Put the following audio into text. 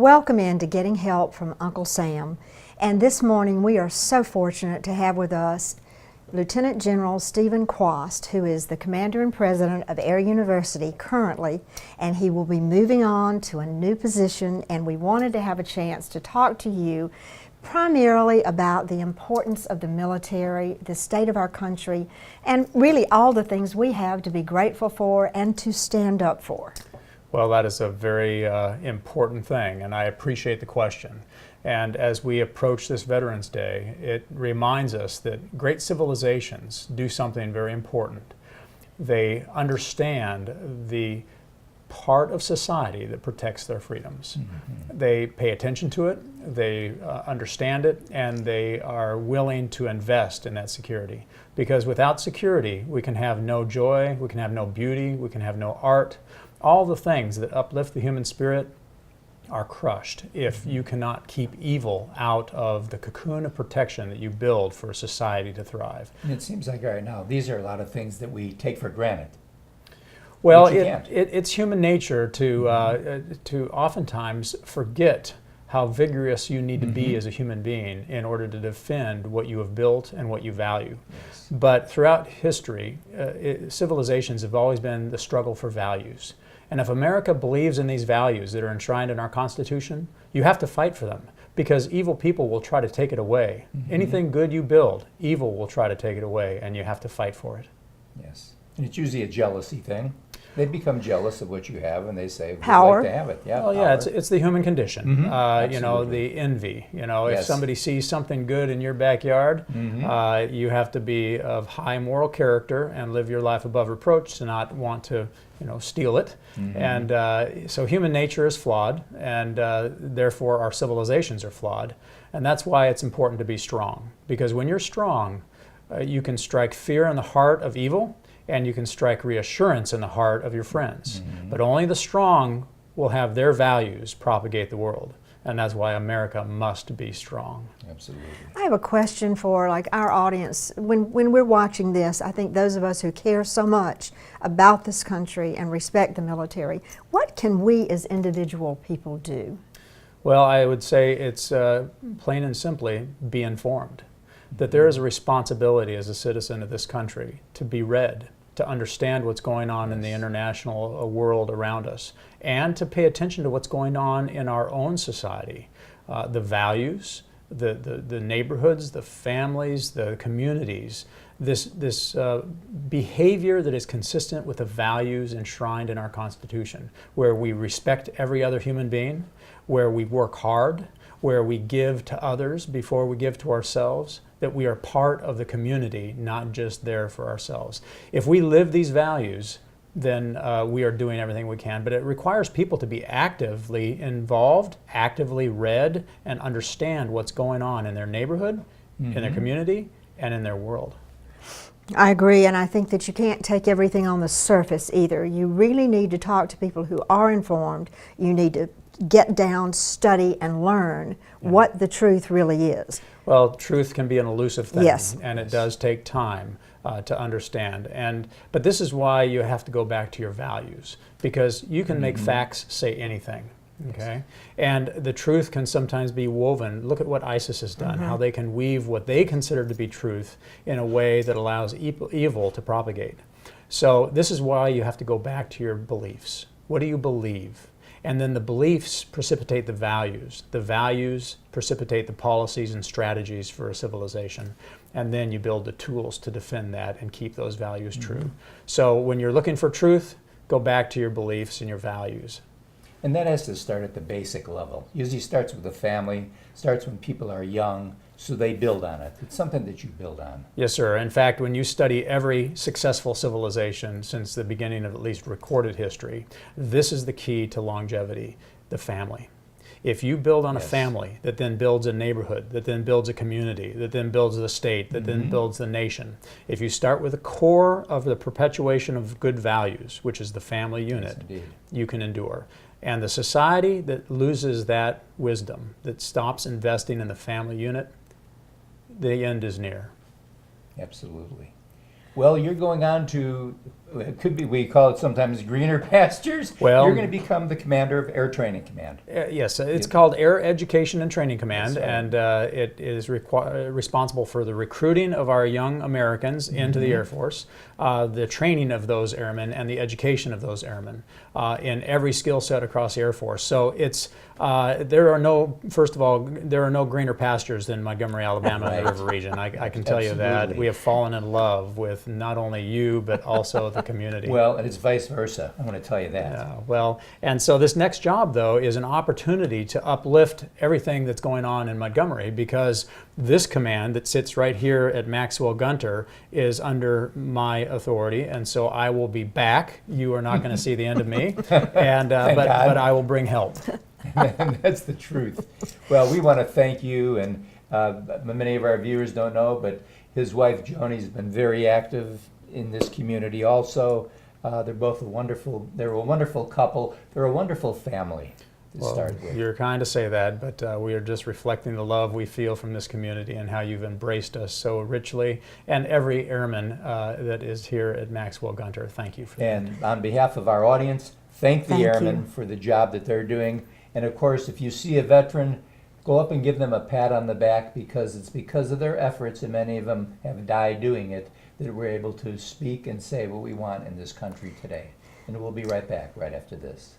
Welcome into Getting Help from Uncle Sam. And this morning we are so fortunate to have with us Lieutenant General Stephen Kwast, who is the Commander and President of Air University currently, and he will be moving on to a new position, and we wanted to have a chance to talk to you primarily about the importance of the military, the state of our country, and really all the things we have to be grateful for and to stand up for. Well, that is a very important thing, and I appreciate the question. And as we approach this Veterans Day, it reminds us that great civilizations do something very important. They understand the part of society that protects their freedoms. Mm-hmm. They pay attention to it, they understand it, and they are willing to invest in that security. Because without security, we can have no joy, we can have no beauty, we can have no art. All the things that uplift the human spirit are crushed if you cannot keep evil out of the cocoon of protection that you build for a society to thrive. And it seems like right now, these are a lot of things that we take for granted. Well, it's human nature to oftentimes forget how vigorous you need to be as a human being in order to defend what you have built and what you value. Yes. But throughout history, civilizations have always been the struggle for values. And if America believes in these values that are enshrined in our Constitution, you have to fight for them, because evil people will try to take it away. Mm-hmm. Anything good you build, evil will try to take it away, and you have to fight for it. Yes. And it's usually a jealousy thing. They become jealous of what you have, and they say, we'd power. Like to have it. Yeah, well, power. Yeah, it's the human condition. Mm-hmm. You know, the envy. You know, Yes. If somebody sees something good in your backyard, you have to be of high moral character and live your life above reproach to not want to, steal it. Mm-hmm. And so human nature is flawed, and therefore our civilizations are flawed. And that's why it's important to be strong. Because when you're strong, you can strike fear in the heart of evil, and you can strike reassurance in the heart of your friends. Mm-hmm. But only the strong will have their values propagate the world. And that's why America must be strong. Absolutely. I have a question for our audience. When we're watching this, I think those of us who care so much about this country and respect the military, what can we as individual people do? Well, I would say it's plain and simply be informed. That there is a responsibility as a citizen of this country to be read, to understand what's going on in the international world around us, and to pay attention to what's going on in our own society. The values, the neighborhoods, the families, the communities, this behavior that is consistent with the values enshrined in our Constitution, where we respect every other human being, where we work hard, where we give to others before we give to ourselves, that we are part of the community, not just there for ourselves. If we live these values, then we are doing everything we can. But it requires people to be actively involved, actively read, and understand what's going on in their neighborhood, in their community, and in their world. I agree, and I think that you can't take everything on the surface either. You really need to talk to people who are informed. You need to get down, study, and learn what the truth really is. Well, truth can be an elusive thing, yes. And it does take time to understand. But this is why you have to go back to your values, because you can make facts say anything. Okay, and the truth can sometimes be woven. Look at what ISIS has done, how they can weave what they consider to be truth in a way that allows evil to propagate. So this is why you have to go back to your beliefs. What do you believe? And then the beliefs precipitate the values. The values precipitate the policies and strategies for a civilization. And then you build the tools to defend that and keep those values true. So when you're looking for truth, go back to your beliefs and your values. And that has to start at the basic level. Usually starts with the family, starts when people are young, so they build on it. It's something that you build on. Yes, sir. In fact, when you study every successful civilization since the beginning of at least recorded history, this is the key to longevity, the family. If you build on a family that then builds a neighborhood, that then builds a community, that then builds the state, that then builds the nation, if you start with the core of the perpetuation of good values, which is the family unit, you can endure. And the society that loses that wisdom, that stops investing in the family unit, the end is near. Absolutely. Well, you're going on to it could be, we call it sometimes greener pastures. Well- You're going to become the commander of Air Training Command. Yes, it's called Air Education and Training Command, That's right. and it is responsible for the recruiting of our young Americans into the Air Force, the training of those airmen, and the education of those airmen in every skill set across the Air Force. So it's first of all, there are no greener pastures than Montgomery, Alabama, and the River region. I can tell you that. Absolutely. We have fallen in love with not only you, but also the community. Well, and it's vice versa. I'm going to tell you that. Well, and so this next job, though, is an opportunity to uplift everything that's going on in Montgomery, because this command that sits right here at Maxwell Gunter is under my authority, and so I will be back. You are not going to see the end of me, and but I will bring help. And that's the truth. Well, we want to thank you, and many of our viewers don't know, but his wife Joni has been very active in this community also. They're both a wonderful couple. They're a wonderful family to start with. You're kind to say that, but we are just reflecting the love we feel from this community and how you've embraced us so richly, and every airman that is here at Maxwell Gunter. Thank you for that. And on behalf of our audience, thank the Thank airmen you. for the job that they're doing. And of course, if you see a veteran, go up and give them a pat on the back, because it's because of their efforts, and many of them have died doing it, that we're able to speak and say what we want in this country today. And we'll be right back right after this.